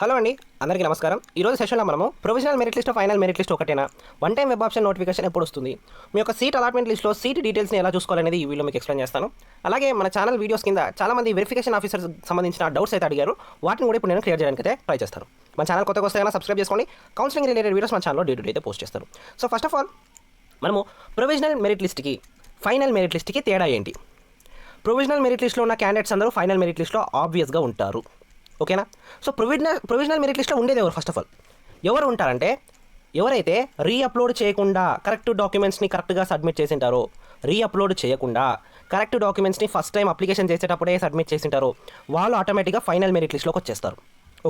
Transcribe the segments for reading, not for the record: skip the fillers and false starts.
Hello అండి, అందరికీ నమస్కారం. ఈరోజు సెషన్లో మనము provisional merit list, final merit list ఒకటేనా, one time web option notification ఎప్పుడు వస్తుంది, మీ యొక్క సీట్ అలాట్మెంట్ లిస్ట్లో సీట్ డీటెయిల్స్ని ఎలా చూసుకోవాలనేది ఈ వీడియో మీకు ఎక్స్ప్లెయిన్ చేస్తాను. అలాగే మన ఛానల్ వీడియోస్ కింద చాలామంది వెరిఫికేషన్ ఆఫీసర్స్ సంబంధించిన డౌట్స్ అయితే అడిగారు. వాటిని కూడా ఇప్పుడు నేను క్లియర్ చేయడానికి అయితే ట్రై చేస్తాను. మన ఛానల్ కొత్తగా వస్తే సబ్స్క్రైబ్ చేసుకోండి. కౌన్సిలింగ్ రిలేటెడ్ వీడియోస్ మన ఛానల్లో డే టు డే అయితే పోస్ట్ చేస్తారు. సో ఫస్ట్ ఆఫ్ ఆల్ మనము ప్రొవిజనల్ మెరిట్ లిస్ట్కి ఫైనల్ మెరిట్ లిస్ట్కి తేడా ఏంటి? ప్రొవిజనల్ మెరిట్ లిస్ట్లో ఉన్న క్యాండిడేట్స్ అందరూ ఫైనల్ మెరిట్ లిస్ట్లో ఆబ్వియస్గా ఉంటారు. ఓకేనా? సో ప్రొవిజనల్ మెరిట్ లిస్ట్లో ఉండేది ఎవరు? ఫస్ట్ ఆఫ్ ఆల్ ఎవరు ఉంటారంటే, ఎవరైతే రీఅప్లోడ్ చేయకుండా కరెక్ట్ డాక్యుమెంట్స్ని కరెక్ట్గా సబ్మిట్ చేసింటారో, రీఅప్లోడ్ చేయకుండా కరెక్ట్ డాక్యుమెంట్స్ని ఫస్ట్ టైం అప్లికేషన్ చేసేటప్పుడే సబ్మిట్ చేసింటారో వాళ్ళు ఆటోమేటిక్గా ఫైనల్ మెరిట్ లిస్ట్లోకి వచ్చేస్తారు.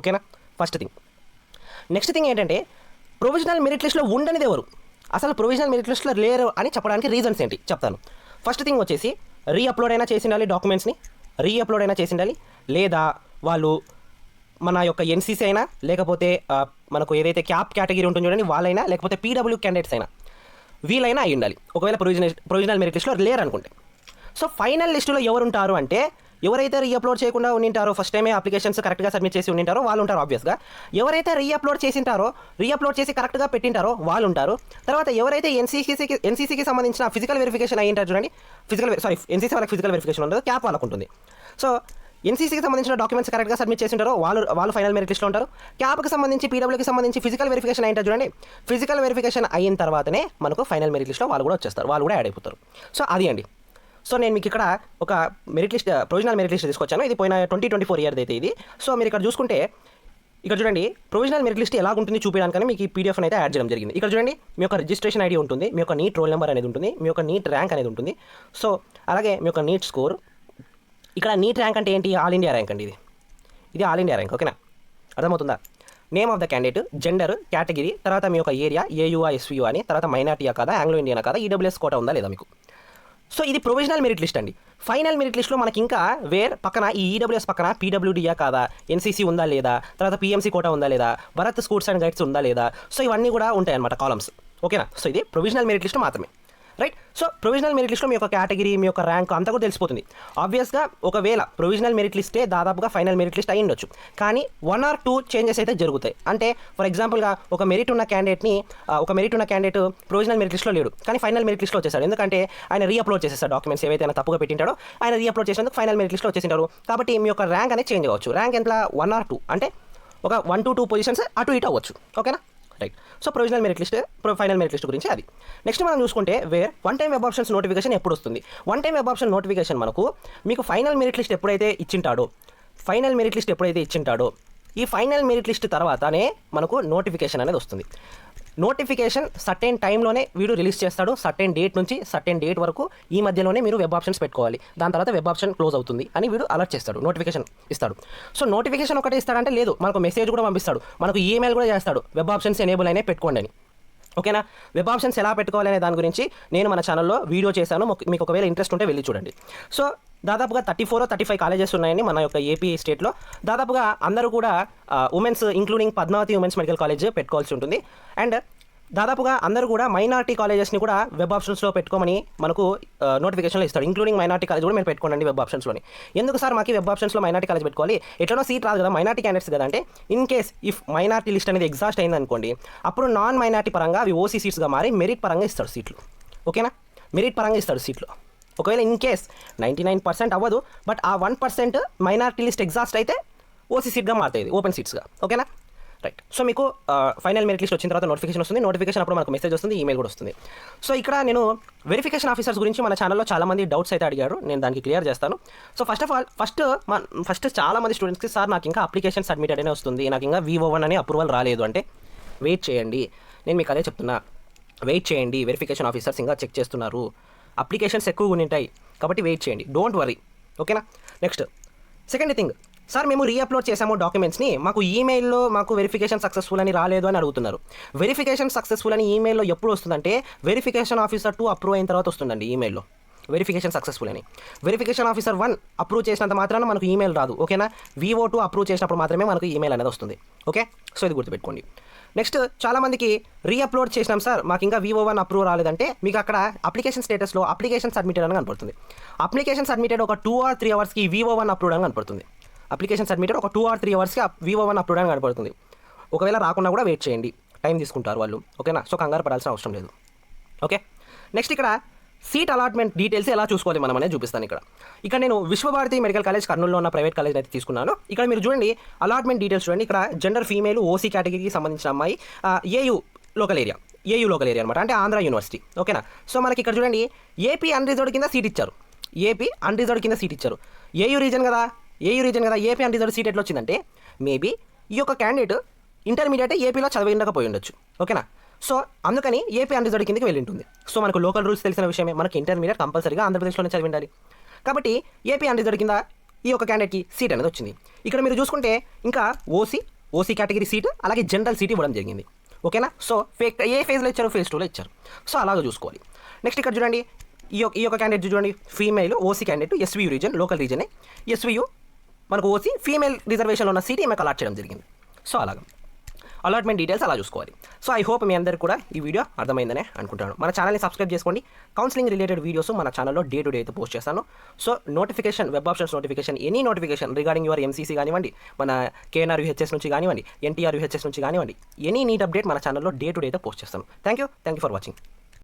ఓకేనా? First thing. నెక్స్ట్ థింగ్ ఏంటంటే, ప్రొవిజనల్ మెరిట్ లిస్ట్లో ఉండనిది ఎవరు? అసలు ప్రొవిజనల్ మెరిట్ లిస్ట్లో లేరు అని చెప్పడానికి రీజన్స్ ఏంటి చెప్తాను. ఫస్ట్ థింగ్ వచ్చేసి, రీఅప్లోడ్ అయినా చేసిండాలి, డాక్యుమెంట్స్ని రీఅప్లోడ్ అయినా చేసిండాలి, లేదా వాళ్ళు మన యొక్క ఎన్సీసీ అయినా, లేకపోతే మనకు ఏదైతే క్యాప్ కేటగిరీ ఉంటుందో చూడండి వాళ్ళైనా, లేకపోతే పీడబ్ల్యూ క్యాండిడేట్స్ అయినా, వీళ్ళైనా అయి ఉండాలి. ఒకవేళ ప్రొవిజనల్ మెరిట్ లిస్ట్లో లేరు అనుకుంటే. సో ఫైనల్ లిస్టులో ఎవరు ఉంటారు అంటే, ఎవరైతే రీఅప్లోడ్ చేయకుండా ఉండింటారో, ఫస్ట్ టైమే అప్లికేషన్స్ కరెక్ట్గా సబ్మిట్ చేసి ఉండింటారో వాళ్ళు ఉంటారు ఆబ్వియస్గా. ఎవరైతే రీఅప్లోడ్ చేసి కరెక్ట్గా పెట్టింటారో వాళ్ళు ఉంటారు. తర్వాత ఎవరైతే ఎన్సీసీకి సంబంధించిన ఫిజికల్ వెరిఫికేషన్ అయ్యింటారు చూడండి, ఎన్సీసీ వాళ్ళకి ఫిజికల్ వెరిఫికేషన్ ఉండదు, క్యాప్ వాళ్ళకు ఉంటుంది. సో ఎన్సీసీకి సంబంధించిన డాక్యుమెంట్స్ కరెక్ట్గా సబ్మిట్ చేసి ఉంటారో వాళ్ళు ఫైనల్ మెరిట్ లిస్ట్లో ఉంటారు. క్యాప్కి సంబంధించి పీడబ్ల్యూకి సంబంధించి ఫిజికల్ వెరిఫికేషన్ అయింటారు చూడండి, ఫిజికల్ వెరిఫికేషన్ అయిన తర్వాతనే మనకు ఫైనల్ మెరిట్ లిస్ట్లో వాళ్ళు కూడా వచ్చేస్తారు, వాళ్ళు కూడా యాడ్ అయిపోతారు. సో అది అండి. సో నేను మీకు ఇక్కడ ఒక merit list, provisional merit list తీసుకొచ్చాను. ఇది పోయిన 2024 ఇయర్ అయితే ఇది. సో మీరు ఇక్కడ చూసుకుంటే, ఇక్కడ చూడండి ప్రొవిజనల్ మెరిట్ లిస్ట్ ఎలా ఉంటుంది చూపించడానికని మీకు ఈ పీడిఎఫ్ అయితే యాడ్ చేయడం జరిగింది. ఇక్కడ చూడండి మీ యొక్క రిజిస్ట్రేషన్ ఐడి ఉంటుంది, మీ యొక్క నీట్ రోల్ నెంబర్ అనేది ఉంటుంది, మీ యొక్క నీట్ ర్యాంక్ అనేది ఉంటుంది. సో అలాగే మీ యొక్క నీట్ స్కోర్. ఇక్కడ నీట్ ర్యాంక్ అంటే ఏంటి? ఆల్ ఇండియా ర్యాంక్ అండి. ఇది ఆల్ ఇండియా ర్యాంక్. ఓకేనా? అర్థమవుతుందా? Name of the candidate, gender, category, తర్వాత మీ యొక్క ఏరియా, ఏయుఆ ఎస్వియు అని, తర్వాత మైనార్టీయా కాదా, ఆంగ్లో ఇండియనా కాదా, ఈడబ్ల్యూఎస్ కోటా ఉందా లేదా మీకు. సో ఇది ప్రొవిజనల్ మెరిట్ లిస్ట్ అండి. ఫైనల్ మెరిట్ లిస్ట్లో మనకి ఇంకా పక్కన ఈ ఈడబ్ల్యూఎస్ పక్కన పీడబ్ల్యూడీయా కాదా, ఎన్సీసీ ఉందా లేదా, తర్వాత పీఎంసీ కోటా ఉందా లేదా, భరత్ స్కూల్స్ అండ్ గైడ్స్ ఉందా లేదా. సో ఇవన్నీ కూడా ఉంటాయి అన్నమాట కాలమ్స్. ఓకేనా? సో ఇది ప్రొవిజనల్ మెరిట్ లిస్ట్ మాత్రమే. రైట్. సో ప్రొవిజనల్ మెరిట్ లిస్ట్లో మీ యొక్క కేటగిరీ, మీ యొక్క ర్యాంక్ అంతా కూడా తెలిసిపోతుంది. ఆబ్వియస్గా ఒకవేళ ప్రొవిజనల్ మెరిట్ లిస్టే దాదాపుగా ఫైనల్ మెరిట్ లిస్ట్ అయి ఉండొచ్చు, కానీ 1 or 2 చేంజెస్ అయితే జరుగుతాయి. అంటే ఫర్ ఎగ్జాంపుల్గా ఒక మెరిట్ ఉన్న క్యాండిడేట్ ప్రొవిజనల్ మెరిట్ లిస్ట్లో లేడు, కానీ ఫైనల్ మెరిట్ లిస్ట్లో వచ్చేసాడు. ఎందుకంటే ఆయన రీఅప్లోడ్ చేసేస్తాడు డాక్యుమెంట్స్ ఏవైతే ఆయన తప్పుగా పెట్టింటాడో, ఆయన రీఅప్లోడ్ చేసేందుకు ఫైనల్ మెరిట్ లిస్ట్లో వచ్చేసింటారు. కాబట్టి మీ యొక్క ర్యాంక్ అనేది చేంజ్ అవ్వచ్చు. ర్యాంక్ ఎంత? 1 or 2, అంటే ఒక 1 to 2 పొజిషన్స్ అటు ఇటు అవ్వచ్చు. ఓకేనా? Right. So provisional merit list, final merit list గురించి అది. నెక్స్ట్ మనం చూసుకుంటే one time web options notification ఎప్పుడు వస్తుంది? One time web option notification మీకు ఫైనల్ మెరిట్ లిస్ట్ ఎప్పుడైతే ఇచ్చింటాడో, ఈ ఫైనల్ మెరిట్ లిస్ట్ తర్వాతనే మనకు నోటిఫికేషన్ అనేది వస్తుంది. నోటిఫికేషన్ సర్టెన్ టైంలోనే వీడు రిలీజ్ చేస్తాడు. సర్టెన్ డేట్ నుంచి సర్టెన్ డేట్ వరకు ఈ మధ్యలోనే మీరు వెబ్ ఆప్షన్స్ పెట్టుకోవాలి, దాని తర్వాత వెబ్ ఆప్షన్ క్లోజ్ అవుతుంది అని వీడు అలర్ట్ చేస్తాడు, నోటిఫికేషన్ ఇస్తాడు. సో నోటిఫికేషన్ ఒకటే ఇస్తాడంటే లేదు, మనకు మెసేజ్ కూడా పంపిస్తాడు, మనకు ఈమెయిల్ కూడా చేస్తాడు, వెబ్ ఆప్షన్స్ ఎనేబుల్ అయినా పెట్టుకోండి అని. ఓకేనా? వెబ్ ఆప్షన్స్ ఎలా పెట్టుకోవాలి అనే దాని గురించి నేను మన ఛానల్లో వీడియో చేశాను, మీకు ఒకవేళ ఇంట్రెస్ట్ ఉంటే వెళ్ళి చూడండి. సో దాదాపుగా 34 or 35 కాలేజెస్ ఉన్నాయని మన యొక్క ఏపీ స్టేట్లో. దాదాపుగా అందరూ కూడా womens, including Padmavati womens medical college పెట్టుకోవాల్సి ఉంటుంది. అండ్ దాదాపుగా అందరూ కూడా మైనారిటీ కాలేజెస్ని కూడా వెబ్ ఆప్షన్స్లో పెట్టుకోమని మనకు నోటిఫికేషన్లో ఇస్తాడు. ఇంక్లూడింగ్ మైనారిటీ కాలేజ్ కూడా మీరు పెట్టుకోండి వెబ్ ఆప్షన్స్లోని. ఎందుకు సార్ మాకు వెబ్ ఆప్షన్స్లో మైనారిటీ కాలేజ్ పెట్టుకోవాలి, ఎట్లనో సీట్ రాదు కదా, మైనారిటీ క్యాండిడేట్స్ కదా అంటే, in case if minority list అనేది ఎగ్జాస్ట్ అయింది అనుకోండి, అప్పుడు నాన్ మైనారిటీ పరంగా అవి ఓసీ సీట్స్గా మారి మెరిట్ పరంగా ఇస్తాడు సీట్లు. ఓకేనా? మెరిట్ పరంగా ఇస్తాడు సీట్లు. ఒకవేళ ఇన్ కేస్ 99% అవ్వదు, బట్ ఆ 1% మైనారిటీ లిస్ట్ ఎగ్జాస్ట్ అయితే ఓసీ సీట్గా మారుతాయి, ఓపెన్ సీట్స్గా. ఓకేనా? రైట్. సో మీకు ఫైనల్ మెరిట్ లిస్ట్ వచ్చిన తర్వాత నోటిఫికేషన్ వస్తుంది. నోటిఫికేషన్ అప్పుడు మనకు మెసేజ్ వస్తుంది, ఈమెయిల్ కూడా వస్తుంది. సో ఇక్కడ నేను వెరిఫికేషన్ ఆఫీసర్స్ గురించి మన ఛానల్లో చాలామంది డౌట్స్ అయితే అడిగారు, నేను దానికి క్లియర్ చేస్తాను. So first of all first చాలామంది స్టూడెంట్స్కి, సార్ నాకు ఇంకా అప్లికేషన్ సబ్మిటెడ్ అనే వస్తుంది, నాకు ఇంకా VO1 అనే అప్రూవల్ రాలేదు అంటే, వెయిట్ చేయండి. నేను మీకు అదే చెప్తున్నా, వెయిట్ చేయండి. వెరిఫికేషన్ ఆఫీసర్స్ ఇంకా చెక్ చేస్తున్నారు, అప్లికేషన్స్ ఎక్కువగా ఉంటాయి, కాబట్టి వెయిట్ చేయండి, డోంట్ వరీ. ఓకేనా? నెక్స్ట్ సెకండ్ థింగ్, సార్ మేము రీఅప్లోడ్ చేసాము డాక్యుమెంట్స్ని, మాకు ఈమెయిల్లో మాకు వెరిఫికేషన్ సక్సెస్ఫుల్ అని రాలేదు అని అడుగుతున్నారు. వెరిఫికేషన్ సక్సెస్ఫుల్ అని ఈమెయిల్లో ఎప్పుడు వస్తుందంటే, వెరిఫికేషన్ ఆఫీసర్ 2 అప్రూవ్ అయిన తర్వాత వస్తుందండి ఈమెయిల్లో వెరిఫికేషన్ సక్సెస్ఫుల్ అని. వెరిఫికేషన్ ఆఫీసర్ 1 అప్రూవ్ చేసినంత మాత్రాన మనకు ఈమెయిల్ రాదు. ఓకేనా? VO2 అప్రూవ్ చేసినప్పుడు మాత్రమే మనకు ఈమెయిల్ అనేది వస్తుంది. ఓకే? సో ఇది గుర్తుపెట్టుకోండి. నెక్స్ట్ చాలామందికి రీఅప్లోడ్ చేసినాం సార్, మాకు ఇంకా VO1 అప్రూవ్ రాలేదంటే, మీకు అక్కడ అప్లికేషన్ స్టేటస్లో అప్లికేషన్ సబ్మిటెడ్ అని కనపడుతుంది. అప్లికేషన్ సబ్మిటెడ్ ఒక 2 or 3 అవర్స్కి VO1 అప్రూవ్ అని కనపడుతుంది. అప్లికేషన్ సబ్మిటెడ్ ఒక 2 or 3 అవర్స్కి VO1 అప్లోడ్ అని కనపడుతుంది. ఒకవేళ రాకుండా కూడా వెయిట్ చేయండి, టైం తీసుకుంటారు వాళ్ళు, ఓకేనా. సో కంగారు పడాల్సిన అవసరం లేదు. ఓకే, నెక్స్ట్ ఇక్కడ సీట్ అలాట్మెంట్ డీటెయిల్స్ ఎలా చూసుకోవాలి మనం అనేది చూపిస్తాను. ఇక్కడ నేను విశ్వభారతి మెడికల్ కాలేజ్ కర్నూలులో ఉన్న ప్రైవేట్ కాలేజ్ అయితే తీసుకున్నాను. ఇక్కడ మీరు చూడండి అలాట్మెంట్ డీటెయిల్స్ చూడండి. ఇక్కడ జెండర్ ఫీమేల్ ఓసీ కేటగిరీకి సంబంధించిన అమ్మాయి, ఏయూ లోకల్ ఏరియా అనమాట, అంటే ఆంధ్ర యూనివర్సిటీ, ఓకేనా. సో మనకి ఇక్కడ చూడండి ఏపీ అన్రిజర్వ్డ్ కింద సీట్ ఇచ్చారు. ఏయూ రీజన్ కదా, ఏపీ అన్రిజర్వ్డ్ సీట్ ఎట్లా వచ్చిందంటే మేబీ ఈ యొక్క క్యాండిడేట్ ఇంటర్మీడియట్ ఏపీలో చదివి ఉండకపోయి ఉండొచ్చు, ఓకేనా. సో అందుకని ఏపీ అన్రిజర్వ్డ్ కిందకి వెళ్ళి ఉంటుంది. సో మనకు లోకల్ రూల్స్ తెలిసిన విషయమే, మనకి ఇంటర్మీడియట్ కంపల్సరీగా ఆంధ్రప్రదేశ్లోనే చదివి ఉండాలి. కాబట్టి ఏపీ అన్రిజర్వ్డ్ కింద ఈ యొక్క క్యాండిడేట్కి సీట్ అనేది వచ్చింది. ఇక్కడ మీరు చూసుకుంటే ఇంకా ఓసీ కేటగిరీ సీటు, అలాగే జనరల్ సీట్ ఇవ్వడం జరిగింది, ఓకేనా. సో ఏ ఫేజ్లో ఇచ్చారు, ఫేజ్ 2లో ఇచ్చారు. సో అలాగే చూసుకోవాలి. నెక్స్ట్ ఇక్కడ చూడండి ఈ యొక్క క్యాండిడేట్ చూడండి, female OC candidate, SVU region, local రీజనే ఎస్వీయూ, మనకు ఓసీ ఫీమేల్ రిజర్వేషన్లో ఉన్న సీట్ ఈమెకు అలాట్ చేయడం జరిగింది. సో అలాగా అలాట్మెంట్ డీటెయిల్స్ అలా చూసుకోవాలి. సో ఐ హోప్ మీ అందరికీ కూడా ఈ వీడియో అర్థమైందనే అనుకుంటాను. మన ఛానల్ని సబ్స్క్రైబ్ చేసుకోండి. కౌన్సిలింగ్ రిలేటెడ్ వీడియోస్ మన ఛానల్లో డే టు డే అయితే పోస్ట్ చేస్తాను. So notification, web options notification, any notification regarding your MCC కానివ్వండి, మన కేఎన్ఆర్ యూహెచ్ఎస్ నుంచి కానివ్వండి, ఎన్టీఆర్ యూహెచ్ఎస్ నుంచి కానివ్వండి, ఎనీ నీట్ అప్డేట్ మన ఛానల్లో డే టు డే అయితే పోస్ట్ చేస్తాను. Thank you for watching.